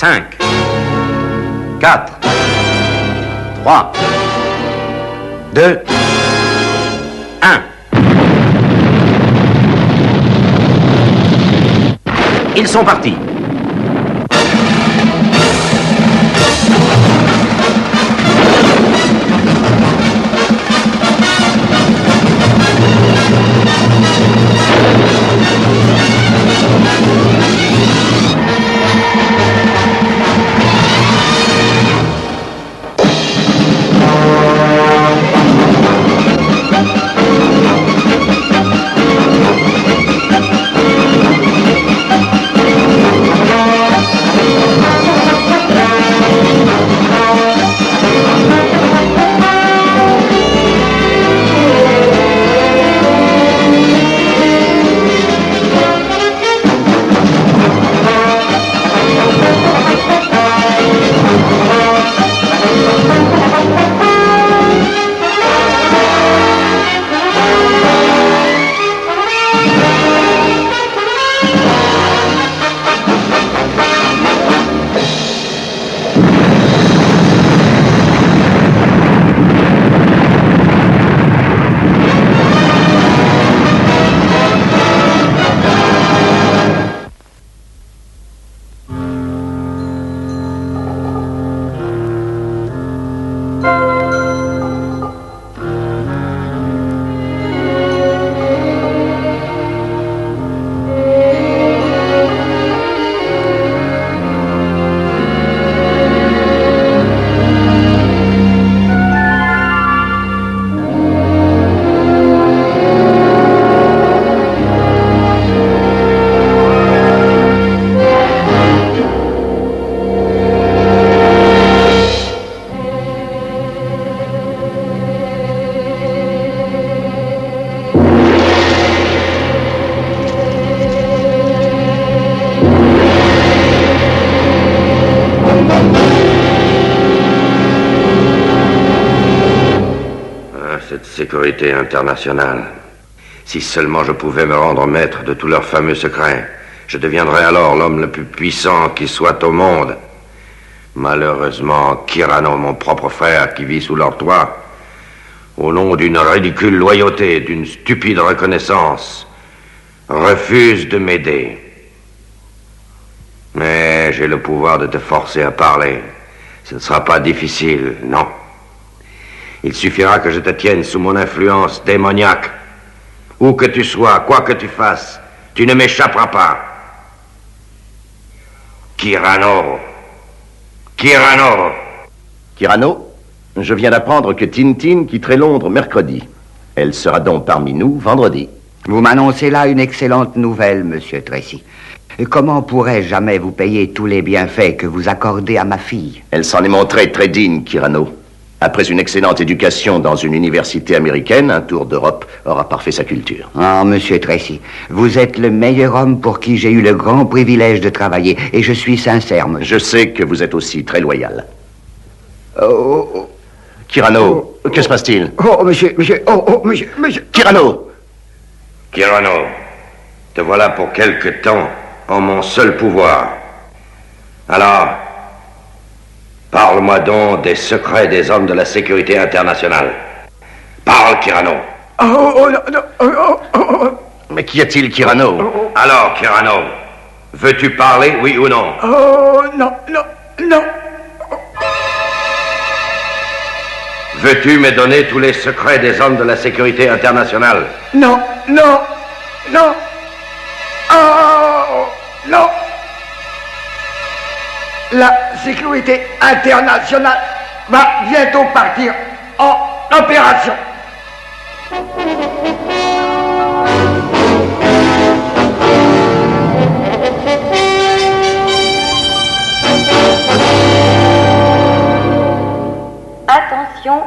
5, 4, 3, 2, 1. Ils sont partis. Sécurité internationale. Si seulement je pouvais me rendre maître de tous leurs fameux secrets, je deviendrais alors l'homme le plus puissant qui soit au monde. Malheureusement, Kyrano, mon propre frère qui vit sous leur toit, au nom d'une ridicule loyauté, d'une stupide reconnaissance, refuse de m'aider. Mais j'ai le pouvoir de te forcer à parler. Ce ne sera pas difficile, non. Il suffira que je te tienne sous mon influence démoniaque. Où que tu sois, quoi que tu fasses, tu ne m'échapperas pas. Kyrano. Kyrano. Kyrano, je viens d'apprendre que Tintin quitterait Londres mercredi. Elle sera donc parmi nous vendredi. Vous m'annoncez là une excellente nouvelle, monsieur Tracy. Comment pourrais-je jamais vous payer tous les bienfaits que vous accordez à ma fille? Elle s'en est montrée très digne, Kyrano. Après une excellente éducation dans une université américaine, un tour d'Europe aura parfait sa culture. Ah, monsieur Tracy, vous êtes le meilleur homme pour qui j'ai eu le grand privilège de travailler, et je suis sincère, monsieur. Je sais que vous êtes aussi très loyal. Kyrano, que se passe-t-il? Monsieur, Kyrano! Kyrano, te voilà pour quelque temps en mon seul pouvoir. Alors, parle-moi donc des secrets des hommes de la sécurité internationale. Parle, Kyrano. Mais qu'y a-t-il, Kyrano? Alors, Kyrano, veux-tu parler, oui ou non? Non. Veux-tu me donner tous les secrets des hommes de la sécurité internationale? Non. Non. La sécurité internationale va bientôt partir en opération.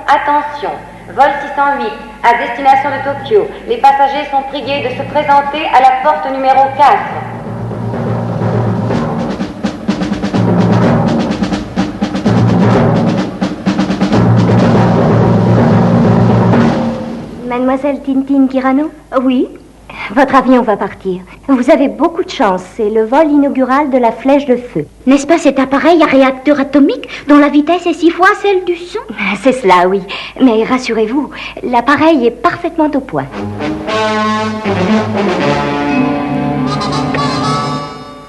Attention, vol 608 à destination de Tokyo. Les passagers sont priés de se présenter à la porte numéro 4. Mademoiselle Tintin Kyrano? Oui. Votre avion va partir. Vous avez beaucoup de chance, c'est le vol inaugural de la flèche de feu. N'est-ce pas cet appareil à réacteur atomique dont la vitesse est 6 fois celle du son? C'est cela, oui. Mais rassurez-vous, l'appareil est parfaitement au point.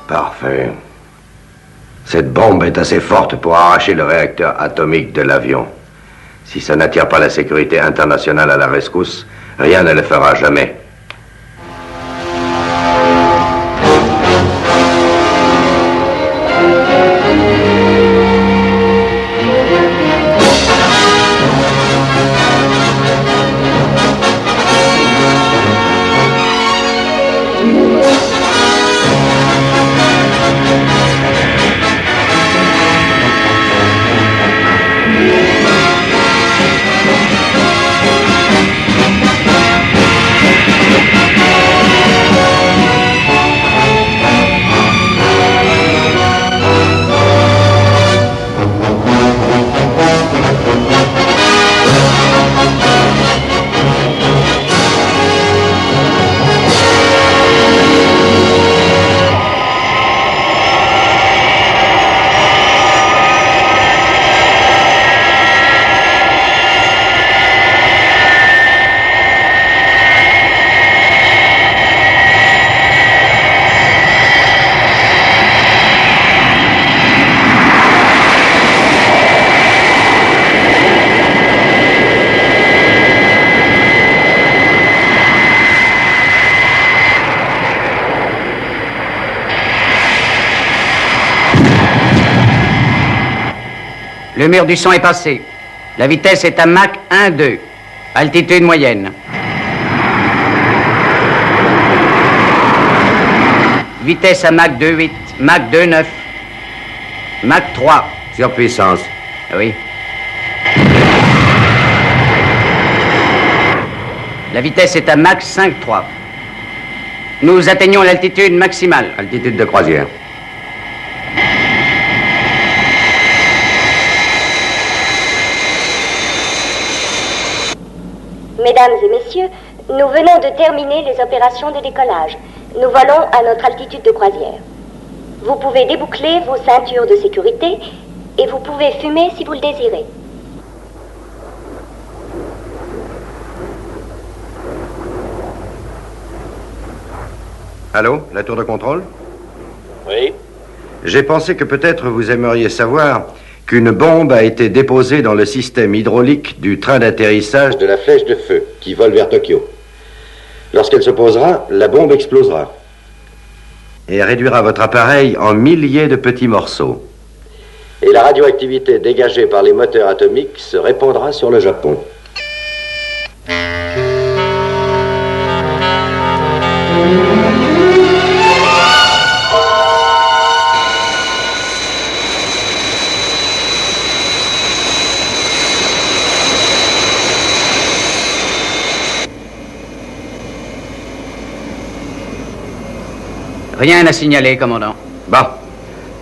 Parfait. Cette bombe est assez forte pour arracher le réacteur atomique de l'avion. Si ça n'attire pas la sécurité internationale à la rescousse, rien ne le fera jamais. Le mur du son est passé. La vitesse est à Mach 1,2. Altitude moyenne. Vitesse à Mach 2,8. Mach 2,9. Mach 3. Surpuissance. Oui. La vitesse est à Mach 5,3. Nous atteignons l'altitude maximale. Altitude de croisière. Mesdames et messieurs, nous venons de terminer les opérations de décollage. Nous volons à notre altitude de croisière. Vous pouvez déboucler vos ceintures de sécurité et vous pouvez fumer si vous le désirez. Allô, la tour de contrôle? Oui. J'ai pensé que peut-être vous aimeriez savoir qu'une bombe a été déposée dans le système hydraulique du train d'atterrissage de la flèche de feu qui vole vers Tokyo. Lorsqu'elle se posera, la bombe explosera et réduira votre appareil en milliers de petits morceaux. Et la radioactivité dégagée par les moteurs atomiques se répandra sur le Japon. Rien à signaler, commandant. Bon,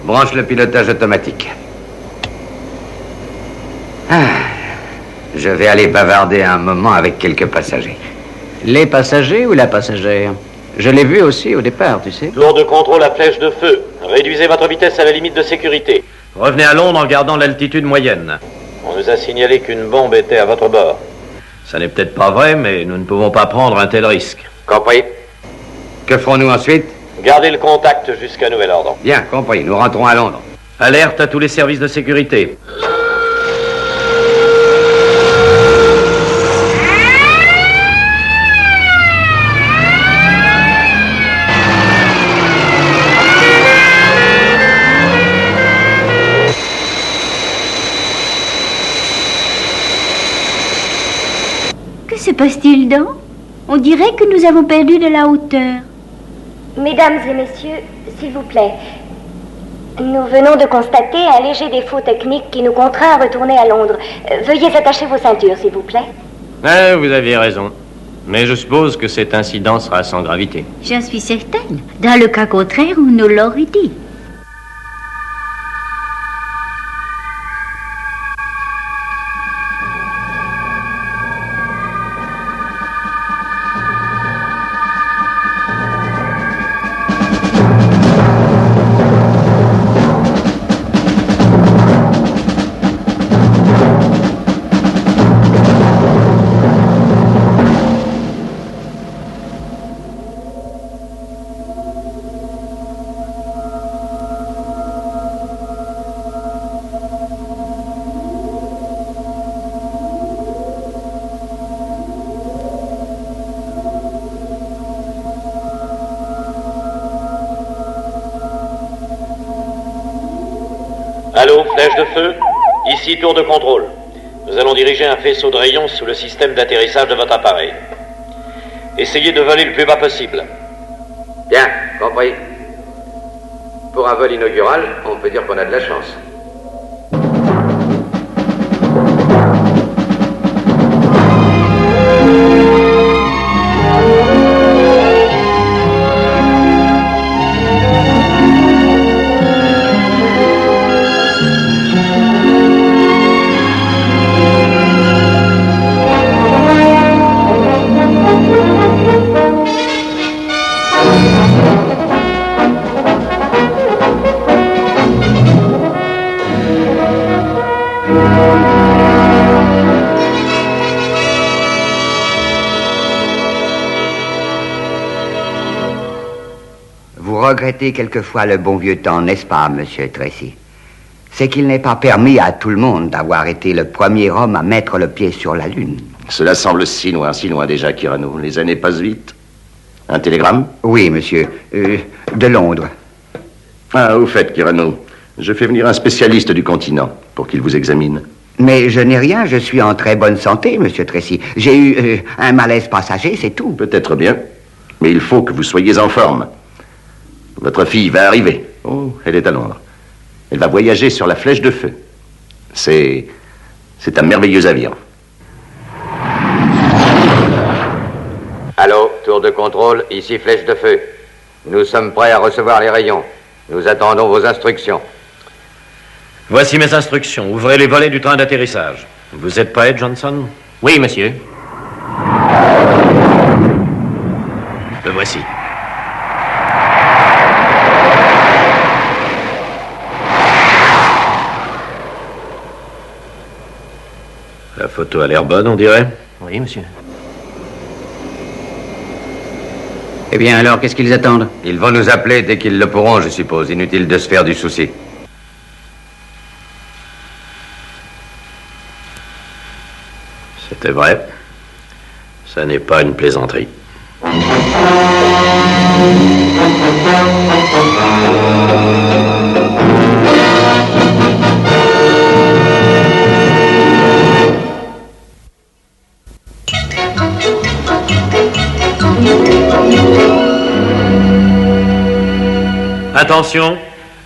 branche le pilotage automatique. Je vais aller bavarder un moment avec quelques passagers. Les passagers ou la passagère? Je l'ai vu aussi au départ, tu sais. Tour de contrôle à flèche de feu. Réduisez votre vitesse à la limite de sécurité. Revenez à Londres en gardant l'altitude moyenne. On nous a signalé qu'une bombe était à votre bord. Ça n'est peut-être pas vrai, mais nous ne pouvons pas prendre un tel risque. Compris. Que ferons-nous ensuite? Gardez le contact jusqu'à nouvel ordre. Bien, compris. Nous rentrons à Londres. Alerte à tous les services de sécurité. Que se passe-t-il donc? On dirait que nous avons perdu de la hauteur. Mesdames et messieurs, s'il vous plaît, nous venons de constater un léger défaut technique qui nous contraint à retourner à Londres. Veuillez attacher vos ceintures, s'il vous plaît. Vous aviez raison. Mais je suppose que cet incident sera sans gravité. J'en suis certaine. Dans le cas contraire, on nous l'aurait dit. Allô, flèche de feu. Ici, tour de contrôle. Nous allons diriger un faisceau de rayons sous le système d'atterrissage de votre appareil. Essayez de voler le plus bas possible. Bien, compris. Pour un vol inaugural, on peut dire qu'on a de la chance. Vous regrettez quelquefois le bon vieux temps, n'est-ce pas, monsieur Tracy? C'est qu'il n'est pas permis à tout le monde d'avoir été le premier homme à mettre le pied sur la Lune. Cela semble si loin déjà, Kyrano. Les années passent vite. Un télégramme? Oui, monsieur. De Londres. Ah, au fait, Kyrano, je fais venir un spécialiste du continent pour qu'il vous examine. Mais je n'ai rien, je suis en très bonne santé, monsieur Tracy. J'ai eu un malaise passager, c'est tout. Peut-être bien, mais il faut que vous soyez en forme. Votre fille va arriver. Oh, elle est à Londres. Elle va voyager sur la Flèche de Feu. C'est un merveilleux avion. Allô, tour de contrôle, ici Flèche de Feu. Nous sommes prêts à recevoir les rayons. Nous attendons vos instructions. Voici mes instructions. Ouvrez les volets du train d'atterrissage. Vous êtes prêt, Johnson? Oui, monsieur. Le voici. La photo a l'air bonne, on dirait. Oui, monsieur. Eh bien, alors, qu'est-ce qu'ils attendent? Ils vont nous appeler dès qu'ils le pourront, je suppose. Inutile de se faire du souci. C'était vrai. Ça n'est pas une plaisanterie. Attention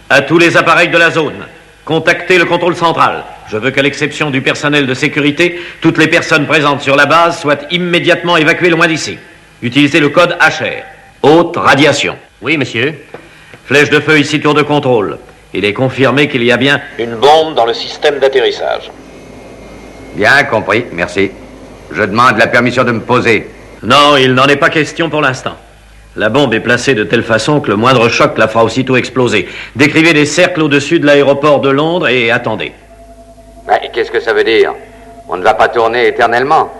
à tous les appareils de la zone. Contactez le contrôle central. Je veux qu'à l'exception du personnel de sécurité, toutes les personnes présentes sur la base soient immédiatement évacuées loin d'ici. Utilisez le code HR. Haute radiation. Oui, monsieur. Flèche de feu ici, tour de contrôle. Il est confirmé qu'il y a bien une bombe dans le système d'atterrissage. Bien compris, merci. Je demande la permission de me poser. Non, il n'en est pas question pour l'instant. La bombe est placée de telle façon que le moindre choc la fera aussitôt exploser. Décrivez des cercles au-dessus de l'aéroport de Londres et attendez. Mais qu'est-ce que ça veut dire? On ne va pas tourner éternellement.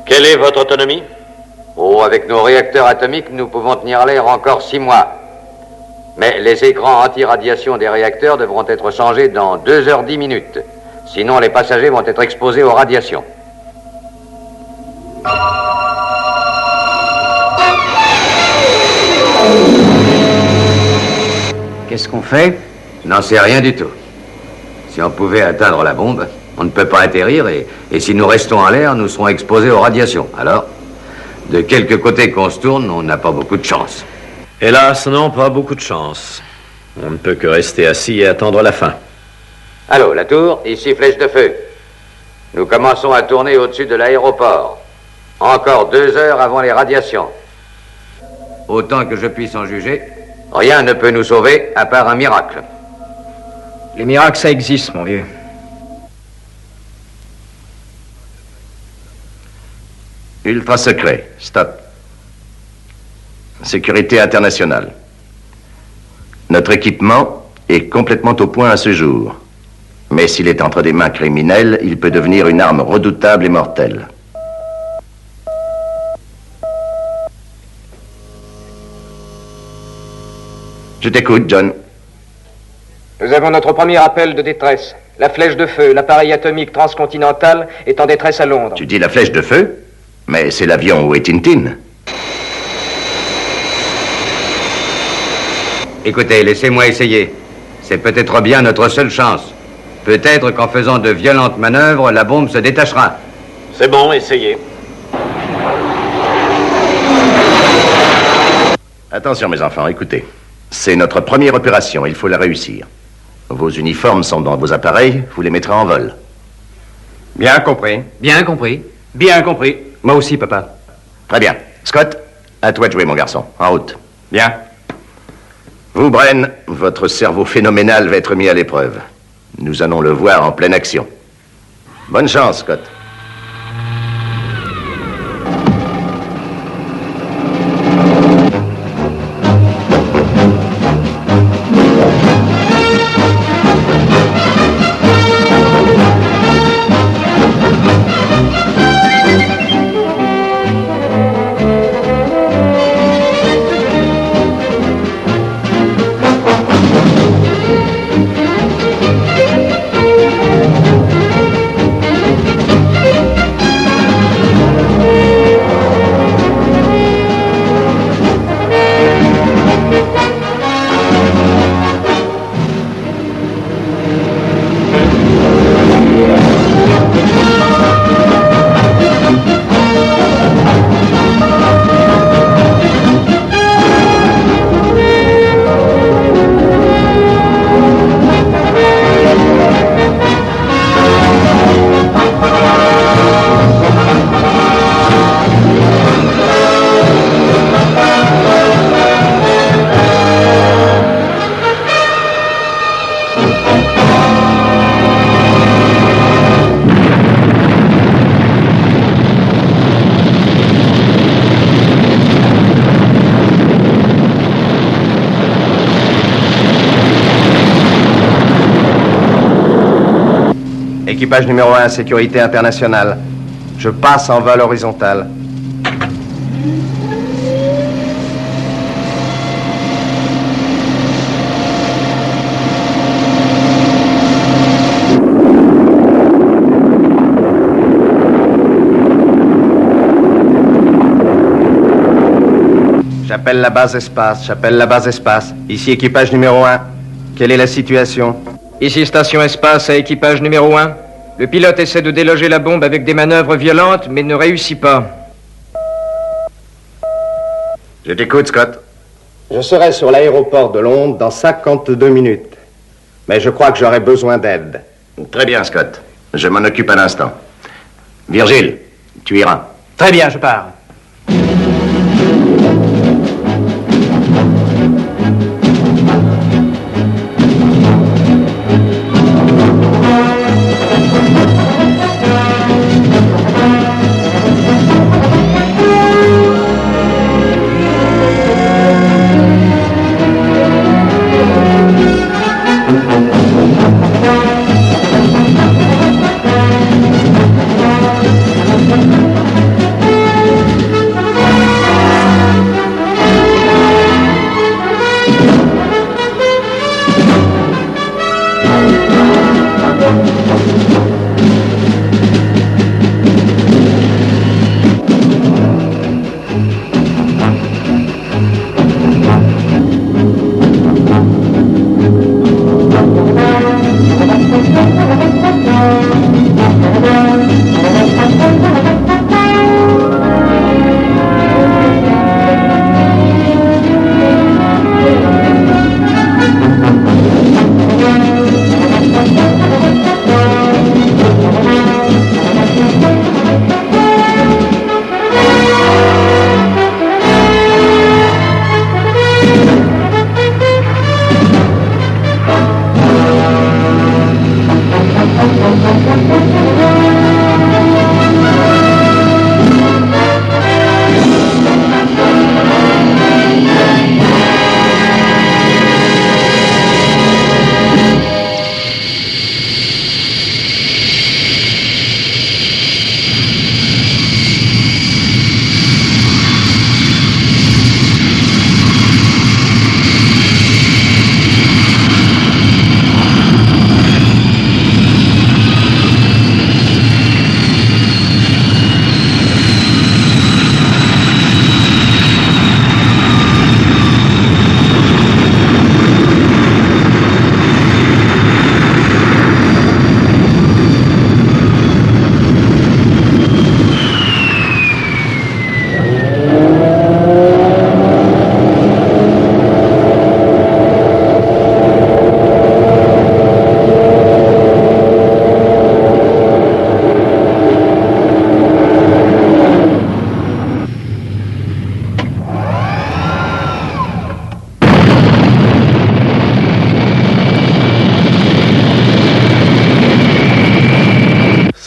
Quelle est votre autonomie? Oh, avec nos réacteurs atomiques, nous pouvons tenir l'air encore 6 mois. Mais les écrans anti-radiation des réacteurs devront être changés dans 2h10 minutes. Sinon, les passagers vont être exposés aux radiations. Qu'est-ce qu'on fait? N'en sais rien du tout. Si on pouvait atteindre la bombe, on ne peut pas atterrir et si nous restons en l'air, nous serons exposés aux radiations. Alors, de quelque côté qu'on se tourne, on n'a pas beaucoup de chance. Hélas, non, pas beaucoup de chance. On ne peut que rester assis et attendre la fin. Allô, la tour, ici Flèche de Feu. Nous commençons à tourner au-dessus de l'aéroport. Encore 2 heures avant les radiations. Autant que je puisse en juger, rien ne peut nous sauver à part un miracle. Les miracles, ça existe, mon vieux. Ultra secret. Stop. Sécurité internationale. Notre équipement est complètement au point à ce jour. Mais s'il est entre des mains criminelles, il peut devenir une arme redoutable et mortelle. Je t'écoute, John. Nous avons notre premier appel de détresse. La Flèche de Feu, l'appareil atomique transcontinental, est en détresse à Londres. Tu dis la Flèche de Feu? Mais c'est l'avion où est Tintin. Écoutez, laissez-moi essayer. C'est peut-être bien notre seule chance. Peut-être qu'en faisant de violentes manœuvres, la bombe se détachera. C'est bon, essayez. Attention, mes enfants, écoutez. C'est notre première opération, il faut la réussir. Vos uniformes sont dans vos appareils, vous les mettrez en vol. Bien compris. Bien compris. Bien compris. Moi aussi, papa. Très bien. Scott, à toi de jouer, mon garçon. En route. Bien. Vous, Bren, votre cerveau phénoménal va être mis à l'épreuve. Nous allons le voir en pleine action. Bonne chance, Scott. Équipage numéro 1, sécurité internationale. Je passe en vol horizontal. J'appelle la base espace. Ici équipage numéro 1. Quelle est la situation? Ici station espace à équipage numéro 1. Le pilote essaie de déloger la bombe avec des manœuvres violentes, mais ne réussit pas. Je t'écoute, Scott. Je serai sur l'aéroport de Londres dans 52 minutes. Mais je crois que j'aurai besoin d'aide. Très bien, Scott. Je m'en occupe à l'instant. Virgile, tu iras. Très bien, je pars.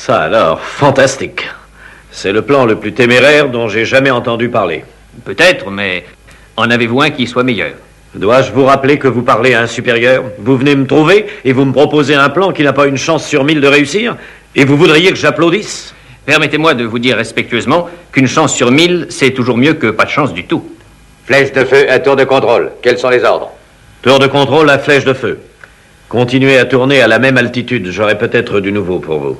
Ça alors, fantastique. C'est le plan le plus téméraire dont j'ai jamais entendu parler. Peut-être, mais en avez-vous un qui soit meilleur? Dois-je vous rappeler que vous parlez à un supérieur? Vous venez me trouver et vous me proposez un plan qui n'a pas une chance sur 1000 de réussir? Et vous voudriez que j'applaudisse? Permettez-moi de vous dire respectueusement qu'une chance sur 1000, c'est toujours mieux que pas de chance du tout. Flèche de feu à tour de contrôle. Quels sont les ordres? Tour de contrôle à flèche de feu. Continuez à tourner à la même altitude. J'aurai peut-être du nouveau pour vous.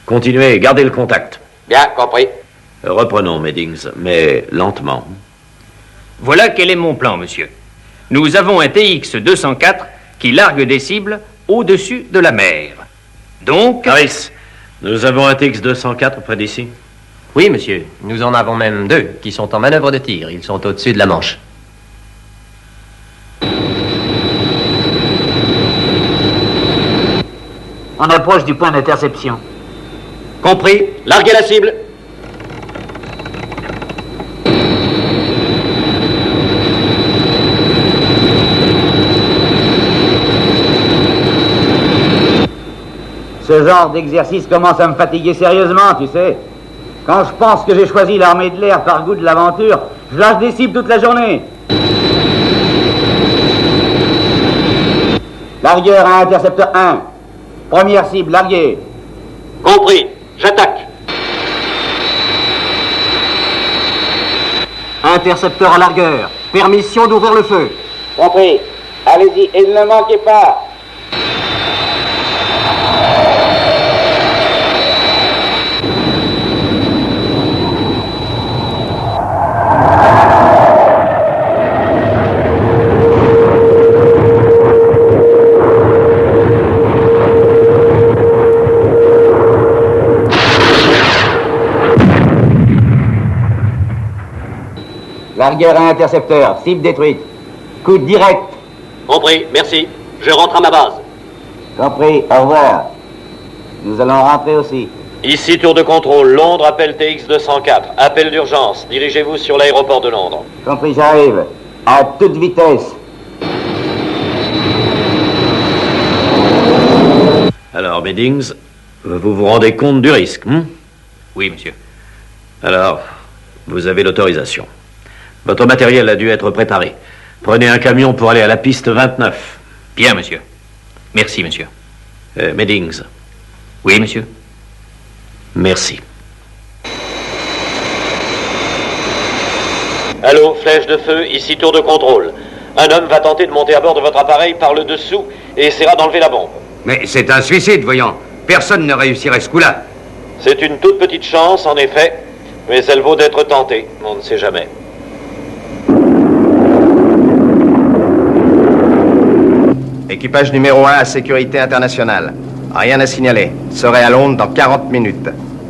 Continuez, gardez le contact. Bien, compris. Reprenons, Meddings, mais lentement. Voilà quel est mon plan, monsieur. Nous avons un TX-204 qui largue des cibles au-dessus de la mer. Donc... Harris, nous avons un TX-204 près d'ici? Oui, monsieur. Nous en avons même 2 qui sont en manœuvre de tir. Ils sont au-dessus de la Manche. On approche du point d'interception. Compris. Larguez la cible. Ce genre d'exercice commence à me fatiguer sérieusement, tu sais. Quand je pense que j'ai choisi l'armée de l'air par goût de l'aventure, je lâche des cibles toute la journée. Largueur à intercepteur 1. Première cible, larguée. Compris. J'attaque. Intercepteur à largueur. Permission d'ouvrir le feu. Compris. Allez-y et ne manquez pas. Largueur à intercepteur, cible détruite. Coup direct. Compris, merci. Je rentre à ma base. Compris, au revoir. Nous allons rentrer aussi. Ici, tour de contrôle. Londres, appel TX-204. Appel d'urgence. Dirigez-vous sur l'aéroport de Londres. Compris, j'arrive. À toute vitesse. Alors, Meddings, vous vous rendez compte du risque, Oui, monsieur. Alors, vous avez l'autorisation. Votre matériel a dû être préparé. Prenez un camion pour aller à la piste 29. Bien, monsieur. Merci, monsieur. Meddings. Oui, monsieur. Merci. Allô, flèche de feu, ici tour de contrôle. Un homme va tenter de monter à bord de votre appareil par le dessous et essaiera d'enlever la bombe. Mais c'est un suicide, voyons. Personne ne réussirait ce coup-là. C'est une toute petite chance, en effet, mais elle vaut d'être tentée. On ne sait jamais. Équipage numéro 1 à sécurité internationale. Rien à signaler. Serai à Londres dans 40 minutes.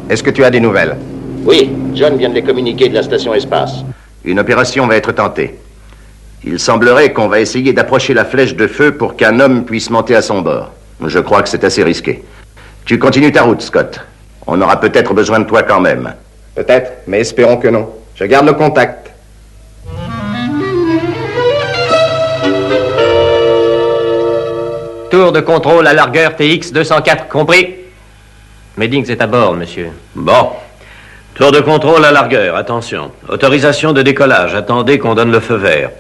Est-ce que tu as des nouvelles? Oui, John vient de les communiquer de la station espace. Une opération va être tentée. Il semblerait qu'on va essayer d'approcher la flèche de feu pour qu'un homme puisse monter à son bord. Je crois que c'est assez risqué. Tu continues ta route, Scott. On aura peut-être besoin de toi quand même. Peut-être, mais espérons que non. Je garde le contact. Tour de contrôle à largueur TX-204, compris? Meddings est à bord, monsieur. Bon. Tour de contrôle à largueur, attention. Autorisation de décollage, attendez qu'on donne le feu vert.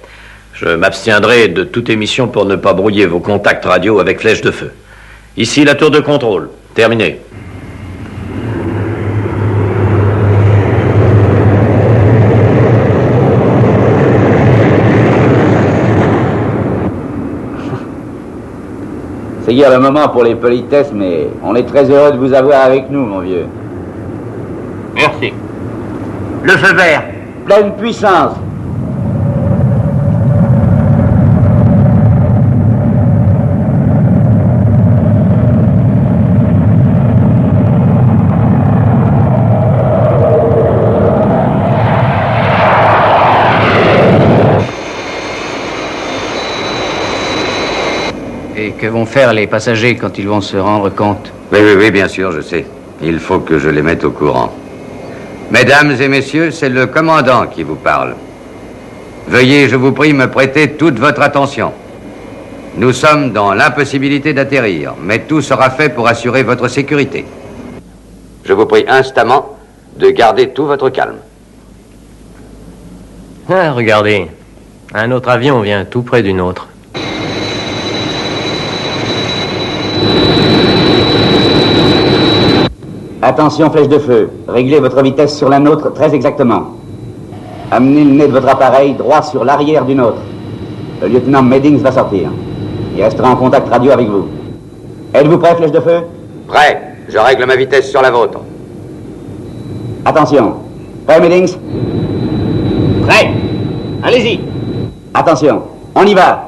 Je m'abstiendrai de toute émission pour ne pas brouiller vos contacts radio avec flèche de feu. Ici, la tour de contrôle. Terminé. C'est hier le moment pour les politesses, mais on est très heureux de vous avoir avec nous, mon vieux. Merci. Le feu vert. Pleine puissance. Et que vont faire les passagers quand ils vont se rendre compte? Oui, bien sûr, je sais. Il faut que je les mette au courant. Mesdames et messieurs, c'est le commandant qui vous parle. Veuillez, je vous prie, me prêter toute votre attention. Nous sommes dans l'impossibilité d'atterrir, mais tout sera fait pour assurer votre sécurité. je vous prie instamment de garder tout votre calme. Ah, regardez. Un autre avion vient tout près du nôtre. Attention, flèche de feu. Réglez votre vitesse sur la nôtre très exactement. Amenez le nez de votre appareil droit sur l'arrière du nôtre. Le lieutenant Meddings va sortir. Il restera en contact radio avec vous. Êtes-vous prêt, flèche de feu? Prêt. Je règle ma vitesse sur la vôtre. Attention. Prêt, Meddings? Prêt. Allez-y. Attention. On y va.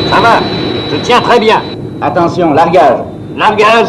Ça va. Je tiens très bien. Attention, largage. Largage.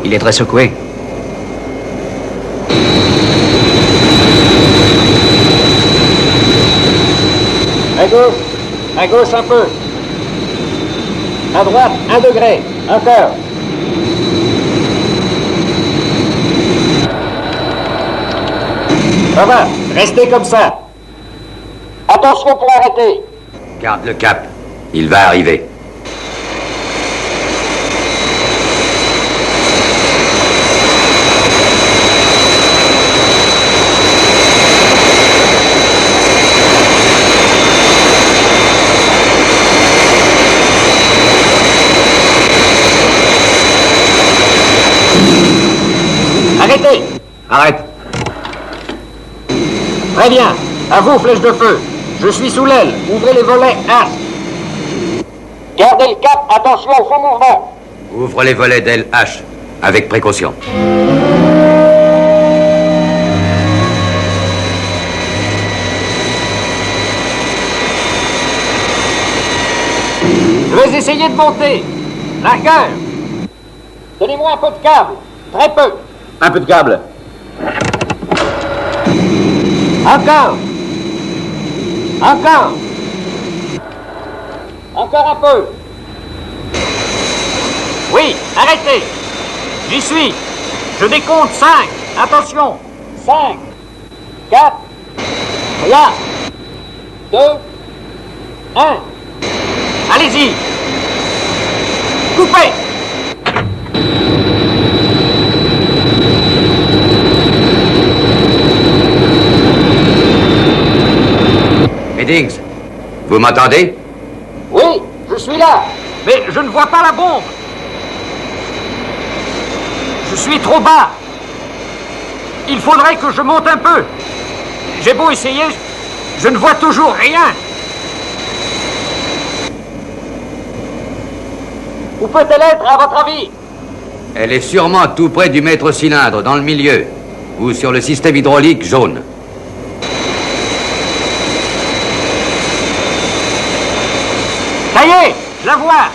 Il est très secoué. À gauche un peu. À droite, 1 degré. Encore. Ça va, restez comme ça. Attention pour arrêter. Garde le cap. Il va arriver. Arrêtez. Arrête. Très bien. À vous, flèche de feu. Je suis sous l'aile. Ouvrez les volets H. Gardez le cap. Attention au faux mouvement. Ouvre les volets d'aile H, avec précaution. Je vais essayer de monter. Largeur. Donnez-moi un peu de câble. Très peu. Un peu de câble. Encore. Encore. Encore un peu. Oui, arrêtez. J'y suis. Je décompte 5. Attention. 5. 4. Rien. 2. 1. Allez-y. Coupez. Meddings, vous m'entendez? Oui, je suis là. Mais je ne vois pas la bombe. Je suis trop bas. Il faudrait que je monte un peu. J'ai beau essayer, je ne vois toujours rien. Où peut-elle être, à votre avis? Elle est sûrement tout près du maître cylindre, dans le milieu, ou sur le système hydraulique jaune. Ça y est, je la vois.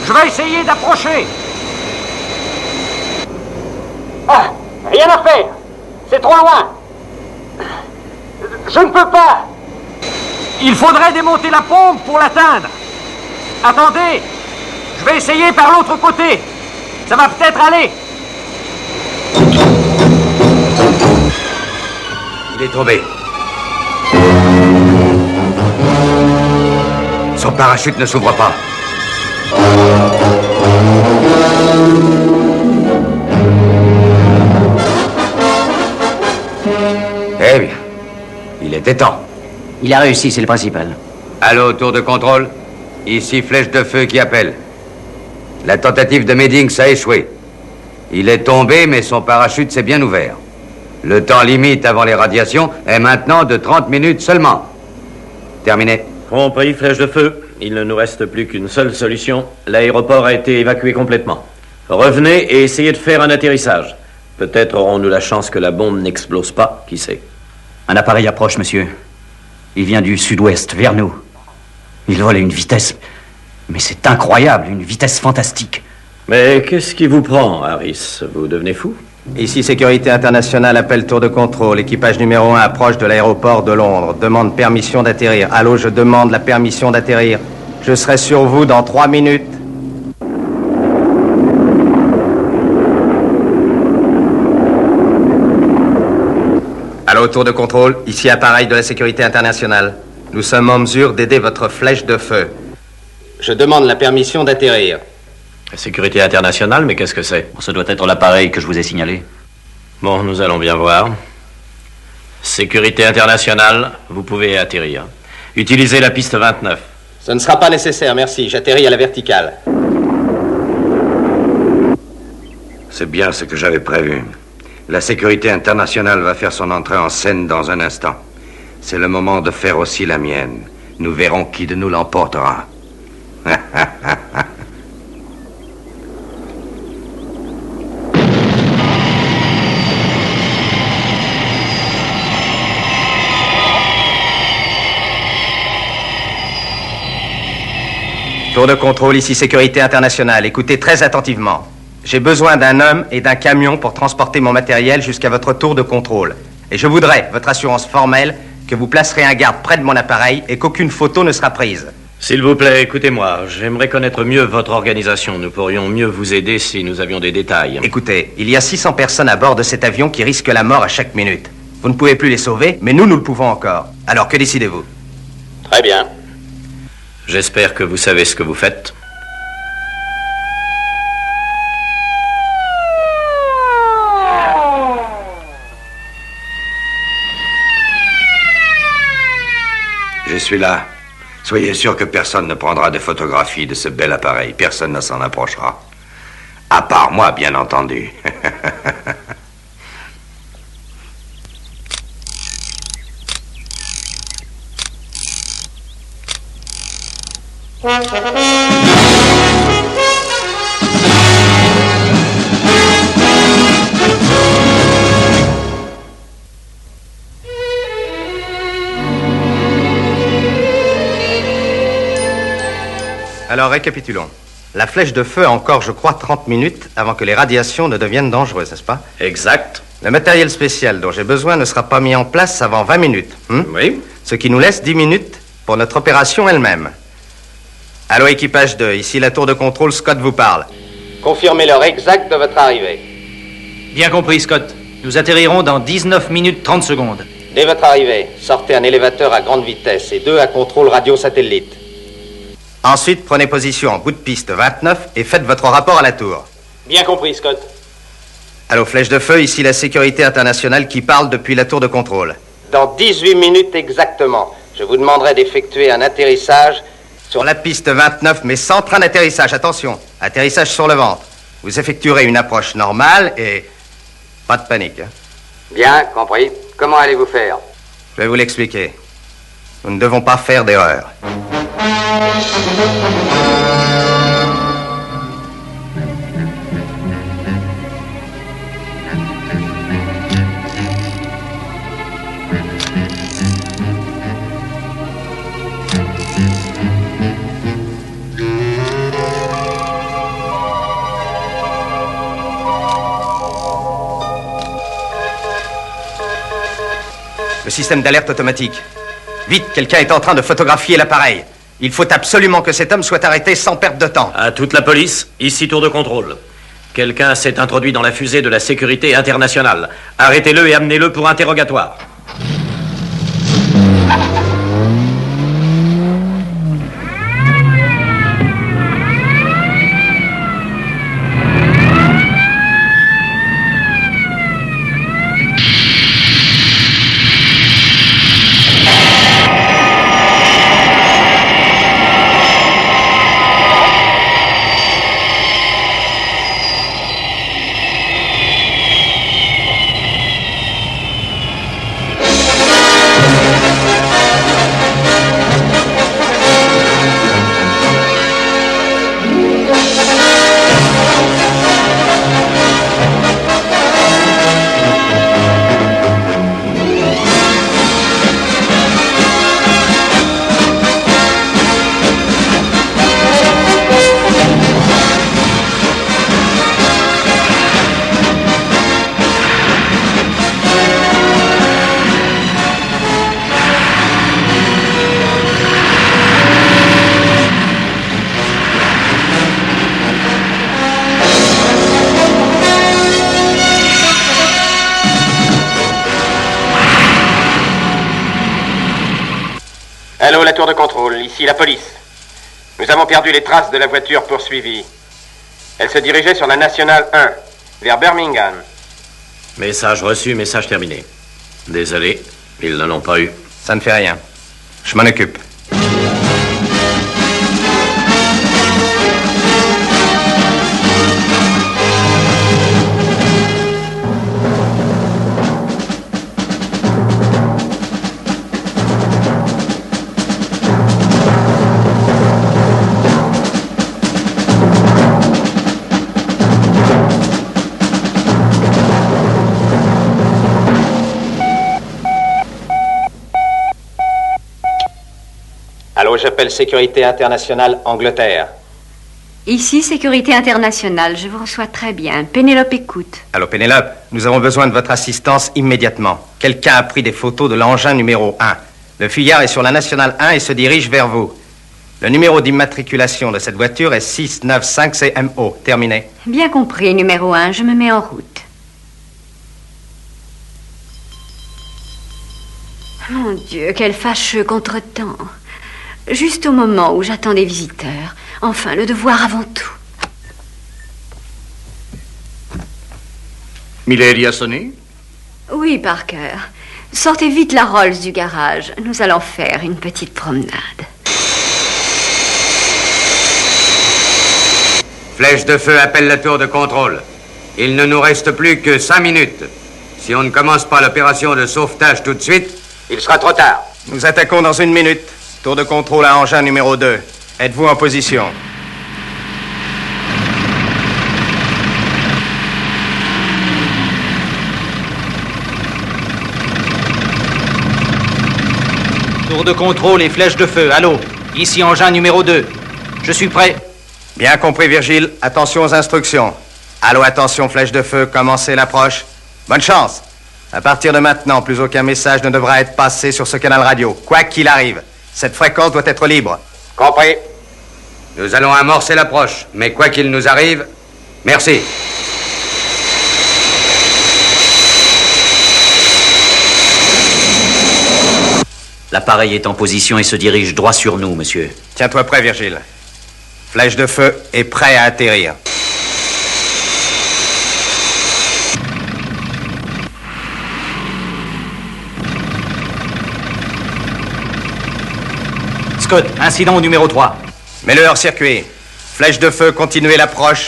Je vais essayer d'approcher. Ah, rien à faire. C'est trop loin. Je ne peux pas. Il faudrait démonter la pompe pour l'atteindre. Attendez, je vais essayer par l'autre côté. Ça va peut-être aller. Il est tombé. Son parachute ne s'ouvre pas. Eh bien, il était temps. Il a réussi, c'est le principal. Allô, tour de contrôle. Ici, flèche de feu qui appelle. La tentative de Meddings a échoué. Il est tombé, mais son parachute s'est bien ouvert. Le temps limite avant les radiations est maintenant de 30 minutes seulement. Terminé. Compris, flèche de feu. Il ne nous reste plus qu'une seule solution. L'aéroport a été évacué complètement. Revenez et essayez de faire un atterrissage. Peut-être aurons-nous la chance que la bombe n'explose pas, qui sait. Un appareil approche, monsieur. Il vient du sud-ouest, vers nous. Il vole à une vitesse... Mais c'est incroyable, une vitesse fantastique. Mais qu'est-ce qui vous prend, Harris? Vous devenez fou? Ici, Sécurité Internationale, appel tour de contrôle. Équipage numéro 1 approche de l'aéroport de Londres. Demande permission d'atterrir. Allô, je demande la permission d'atterrir. Je serai sur vous dans 3 minutes. Allô, tour de contrôle. Ici, appareil de la Sécurité Internationale. Nous sommes en mesure d'aider votre flèche de feu. Je demande la permission d'atterrir. La sécurité internationale, mais qu'est-ce que c'est? Ce doit être l'appareil que je vous ai signalé. Bon, nous allons bien voir. Sécurité internationale, vous pouvez atterrir. Utilisez la piste 29. Ce ne sera pas nécessaire, merci. J'atterris à la verticale. C'est bien ce que j'avais prévu. La sécurité internationale va faire son entrée en scène dans un instant. C'est le moment de faire aussi la mienne. Nous verrons qui de nous l'emportera. Tour de contrôle, ici Sécurité Internationale. Écoutez très attentivement. J'ai besoin d'un homme et d'un camion pour transporter mon matériel jusqu'à votre tour de contrôle. Et je voudrais votre assurance formelle que vous placerez un garde près de mon appareil et qu'aucune photo ne sera prise. S'il vous plaît, écoutez-moi. J'aimerais connaître mieux votre organisation. Nous pourrions mieux vous aider si nous avions des détails. Écoutez, il y a 600 personnes à bord de cet avion qui risquent la mort à chaque minute. Vous ne pouvez plus les sauver, mais nous le pouvons encore. Alors, que décidez-vous? Très bien. J'espère que vous savez ce que vous faites. Je suis là. Soyez sûr que personne ne prendra de photographies de ce bel appareil. Personne ne s'en approchera. À part moi, bien entendu. Alors, récapitulons. La flèche de feu a encore, je crois, 30 minutes avant que les radiations ne deviennent dangereuses, n'est-ce pas? Exact. Le matériel spécial dont j'ai besoin ne sera pas mis en place avant 20 minutes. Oui. Ce qui nous laisse 10 minutes pour notre opération elle-même. Allô, équipage 2, ici la tour de contrôle, Scott vous parle. Confirmez l'heure exacte de votre arrivée. Bien compris, Scott. Nous atterrirons dans 19 minutes 30 secondes. Dès votre arrivée, sortez un élévateur à grande vitesse et 2 à contrôle radio-satellite. Ensuite, prenez position en bout de piste 29 et faites votre rapport à la tour. Bien compris, Scott. Allô, flèche de feu, ici la Sécurité Internationale qui parle depuis la tour de contrôle. Dans 18 minutes exactement, je vous demanderai d'effectuer un atterrissage sur la piste 29, mais sans train d'atterrissage. Attention, atterrissage sur le ventre. Vous effectuerez une approche normale et... pas de panique, hein? Bien, compris. Comment allez-vous faire? Je vais vous l'expliquer. Nous ne devons pas faire d'erreur. Le système d'alerte automatique. Vite, quelqu'un est en train de photographier l'appareil. Il faut absolument que cet homme soit arrêté sans perte de temps. À toute la police, ici tour de contrôle. Quelqu'un s'est introduit dans la fusée de la sécurité internationale. Arrêtez-le et amenez-le pour interrogatoire. Allô, la tour de contrôle, ici la police. Nous avons perdu les traces de la voiture poursuivie. Elle se dirigeait sur la Nationale 1, vers Birmingham. Message reçu, message terminé. Désolé, ils ne l'ont pas eu. Ça ne fait rien. Je m'en occupe. Allô, j'appelle Sécurité Internationale Angleterre. Ici, Sécurité Internationale, je vous reçois très bien. Pénélope écoute. Allô, Pénélope, nous avons besoin de votre assistance immédiatement. Quelqu'un a pris des photos de l'engin numéro 1. Le fuyard est sur la Nationale 1 et se dirige vers vous. Le numéro d'immatriculation de cette voiture est 695 CMO. Terminé. Bien compris, numéro 1, je me mets en route. Mon Dieu, quel fâcheux contretemps. Juste au moment où j'attends des visiteurs. Enfin, le devoir avant tout. Milady a sonné? Oui, Parker. Sortez vite la Rolls du garage. Nous allons faire une petite promenade. Flèche de feu appelle la tour de contrôle. Il ne nous reste plus que 5 minutes. Si on ne commence pas l'opération de sauvetage tout de suite, il sera trop tard. Nous attaquons dans 1 minute. Tour de contrôle à engin numéro 2. Êtes-vous en position? Tour de contrôle et flèche de feu. Allô? Ici engin numéro 2. Je suis prêt. Bien compris, Virgile. Attention aux instructions. Allô, attention, flèche de feu. Commencez l'approche. Bonne chance. À partir de maintenant, plus aucun message ne devra être passé sur ce canal radio, quoi qu'il arrive. Cette fréquence doit être libre. Compris. Nous allons amorcer l'approche, mais quoi qu'il nous arrive, merci. L'appareil est en position et se dirige droit sur nous, monsieur. Tiens-toi prêt, Virgile. Flèche de feu est prêt à atterrir. Scott, incident au numéro 3. Mets-le hors circuit. Flèche de feu, continuez l'approche.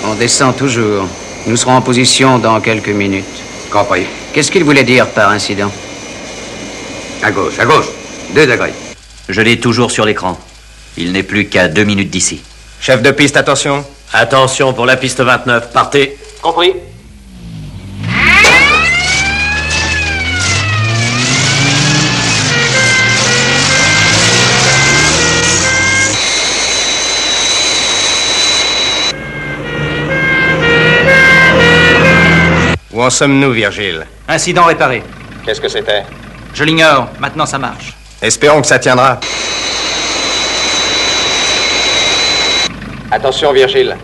On descend toujours. Nous serons en position dans quelques minutes. Compris. Qu'est-ce qu'il voulait dire par incident? À gauche, 2 degrés. Je l'ai toujours sur l'écran. Il n'est plus qu'à 2 minutes d'ici. Chef de piste, attention. Attention pour la piste 29. Partez. Compris. Où en sommes-nous, Virgile? Incident réparé. Qu'est-ce que c'était? Je l'ignore. Maintenant, ça marche. Espérons que ça tiendra. Attention, Virgile.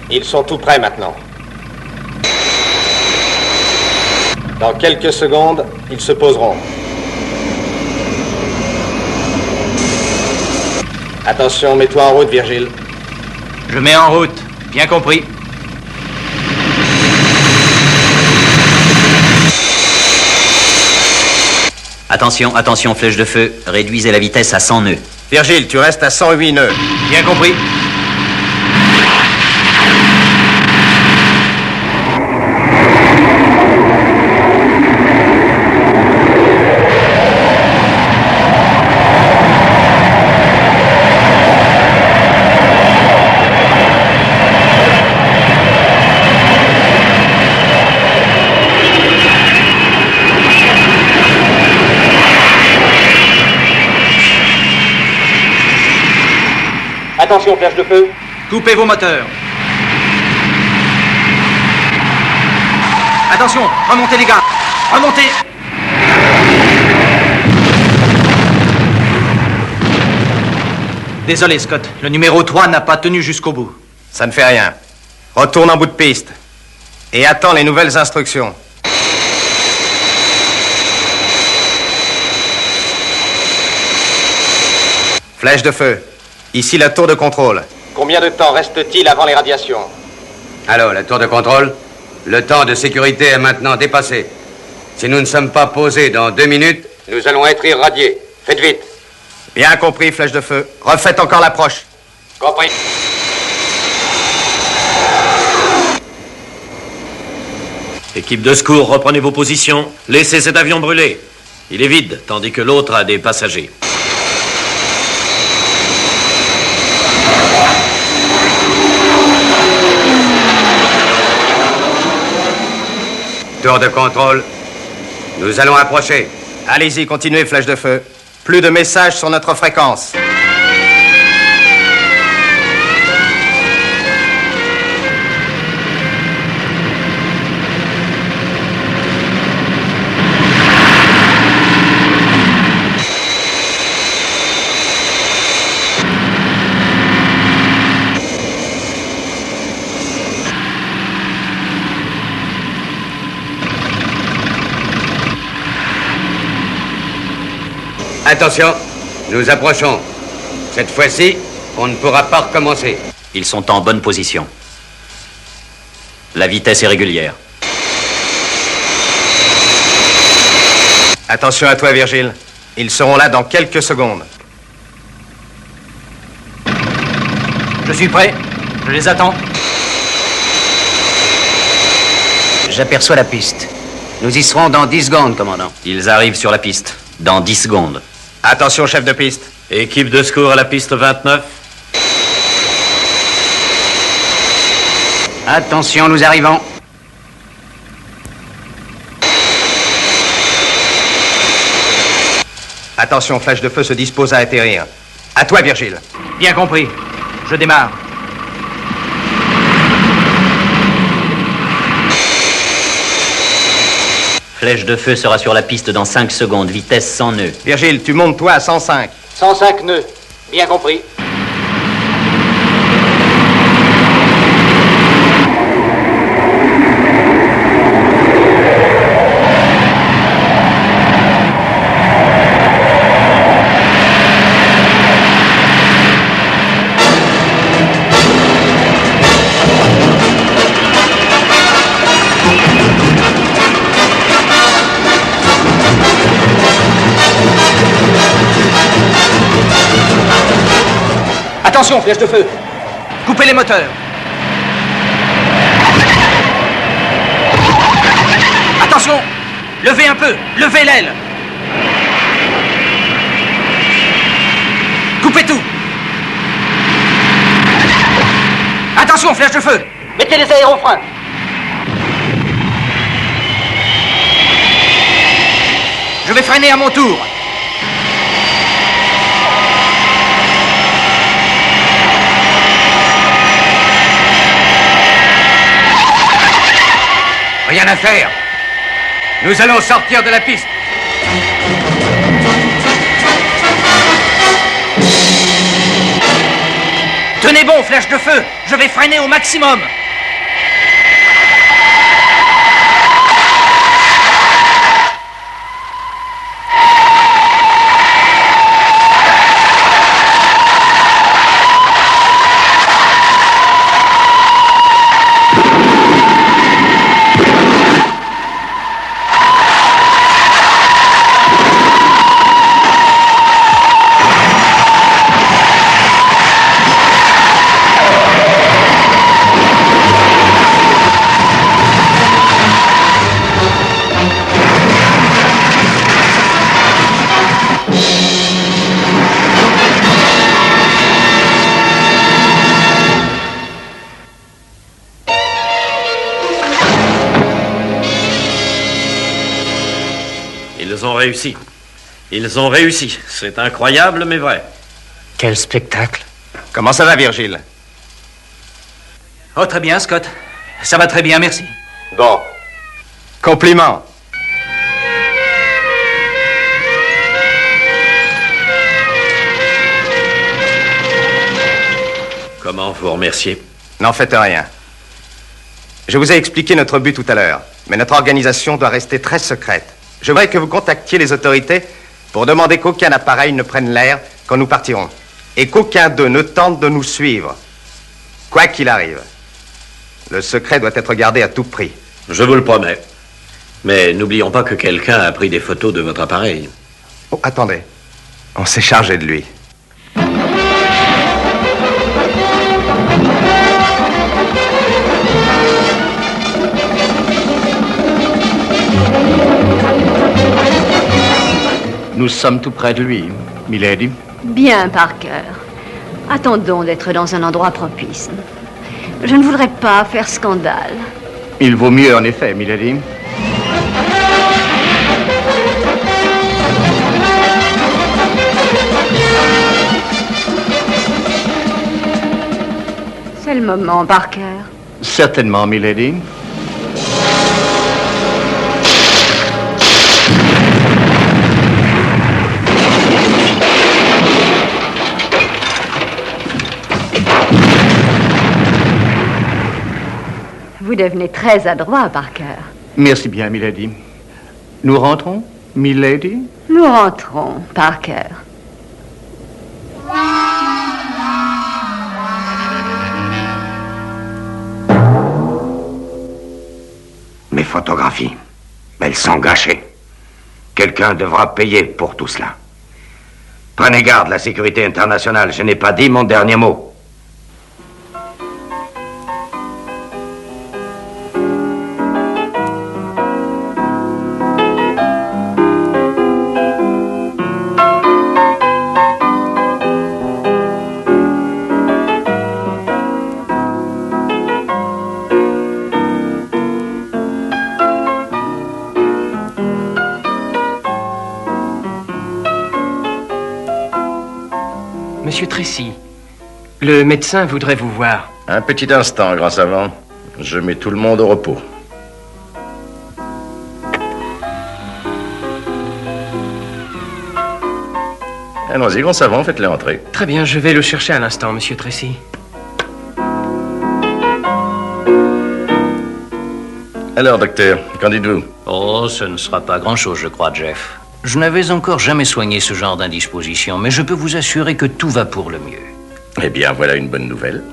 Ils sont tout prêts maintenant. Dans quelques secondes, ils se poseront. Attention, mets-toi en route, Virgile. Je mets en route. Bien compris. Attention, attention, flèche de feu. Réduisez la vitesse à 100 nœuds. Virgile, tu restes à 108 nœuds. Bien compris. Attention, flèche de feu. Coupez vos moteurs. Attention, remontez les gars. Remontez. Désolé, Scott. Le numéro 3 n'a pas tenu jusqu'au bout. Ça ne fait rien. Retourne en bout de piste. Et attends les nouvelles instructions. Flèche de feu. Ici la tour de contrôle. Combien de temps reste-t-il avant les radiations? Allô, la tour de contrôle? Le temps de sécurité est maintenant dépassé. Si nous ne sommes pas posés dans 2 minutes... Nous allons être irradiés. Faites vite. Bien compris, flèche de feu. Refaites encore l'approche. Compris. Équipe de secours, reprenez vos positions. Laissez cet avion brûler. Il est vide, tandis que l'autre a des passagers. Tour de contrôle. Nous allons approcher. Allez-y, continuez, flèche de feu. Plus de messages sur notre fréquence. Attention, nous approchons. Cette fois-ci, on ne pourra pas recommencer. Ils sont en bonne position. La vitesse est régulière. Attention à toi, Virgile. Ils seront là dans quelques secondes. Je suis prêt. Je les attends. J'aperçois la piste. Nous y serons dans 10 secondes, commandant. Ils arrivent sur la piste. Dans 10 secondes. Attention, chef de piste. Équipe de secours à la piste 29. Attention, nous arrivons. Attention, flèche de feu se dispose à atterrir. À toi, Virgile. Bien compris. Je démarre. Flèche de feu sera sur la piste dans 5 secondes, vitesse 100 nœuds. Virgile, tu montes toi à 105. 105 nœuds. Bien compris. Attention, flèche de feu. Coupez les moteurs. Attention. Levez un peu. Levez l'aile. Coupez tout. Attention, flèche de feu. Mettez les aérofreins. Je vais freiner à mon tour. Rien à faire. Nous allons sortir de la piste. Tenez bon, flèche de feu. Je vais freiner au maximum. Réussi. Ils ont réussi. C'est incroyable, mais vrai. Quel spectacle. Comment ça va, Virgile? Oh, très bien, Scott. Ça va très bien, merci. Bon. Compliment. Comment vous remercier? N'en faites rien. Je vous ai expliqué notre but tout à l'heure, mais notre organisation doit rester très secrète. Je voudrais que vous contactiez les autorités pour demander qu'aucun appareil ne prenne l'air quand nous partirons. et qu'aucun d'eux ne tente de nous suivre, quoi qu'il arrive. Le secret doit être gardé à tout prix. Je vous le promets. Mais n'oublions pas que quelqu'un a pris des photos de votre appareil. Oh, attendez. On s'est chargé de lui. Nous sommes tout près de lui, Milady. Bien, Parker. Attendons d'être dans un endroit propice. Je ne voudrais pas faire scandale. Il vaut mieux, en effet, Milady. C'est le moment, Parker. Certainement, Milady. Vous devenez très adroit, Parker. Merci bien, Milady. Nous rentrons, Milady? Nous rentrons, Parker. Mes photographies, elles sont gâchées. Quelqu'un devra payer pour tout cela. Prenez garde, la sécurité internationale, je n'ai pas dit mon dernier mot. Monsieur Tracy, le médecin voudrait vous voir. Un petit instant, grand savant. Je mets tout le monde au repos. Allons-y, grand savant, faites-le entrer. Très bien, je vais le chercher à l'instant, monsieur Tracy. Alors, docteur, qu'en dites-vous? Oh, ce ne sera pas grand-chose, je crois, Jeff. Je n'avais encore jamais soigné ce genre d'indisposition, mais je peux vous assurer que tout va pour le mieux. Eh bien, voilà une bonne nouvelle.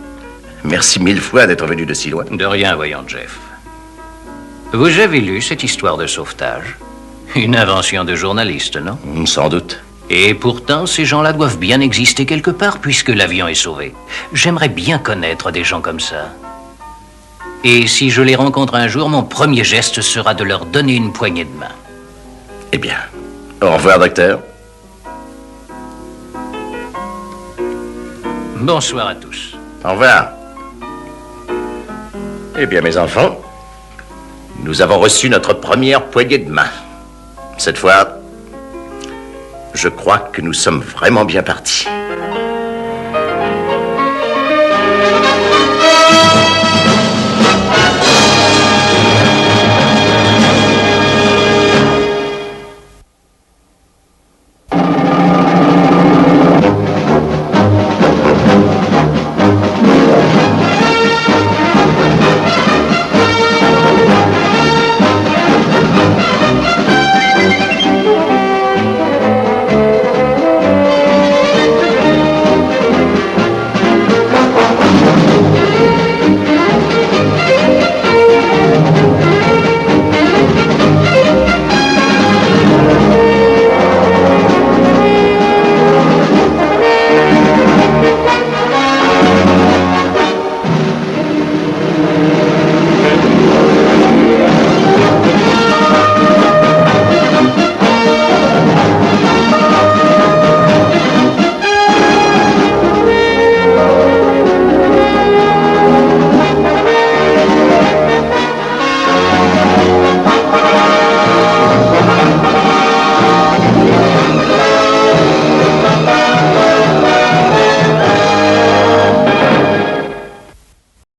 Merci 1000 fois d'être venu de si loin. De rien, voyons, Jeff. Vous avez lu cette histoire de sauvetage? Une invention de journaliste, non? Sans doute. Et pourtant, ces gens-là doivent bien exister quelque part, puisque l'avion est sauvé. J'aimerais bien connaître des gens comme ça. Et si je les rencontre un jour, mon premier geste sera de leur donner une poignée de main. Eh bien, au revoir, docteur. Bonsoir à tous. Au revoir. Eh bien, mes enfants, nous avons reçu notre première poignée de main. Cette fois, je crois que nous sommes vraiment bien partis.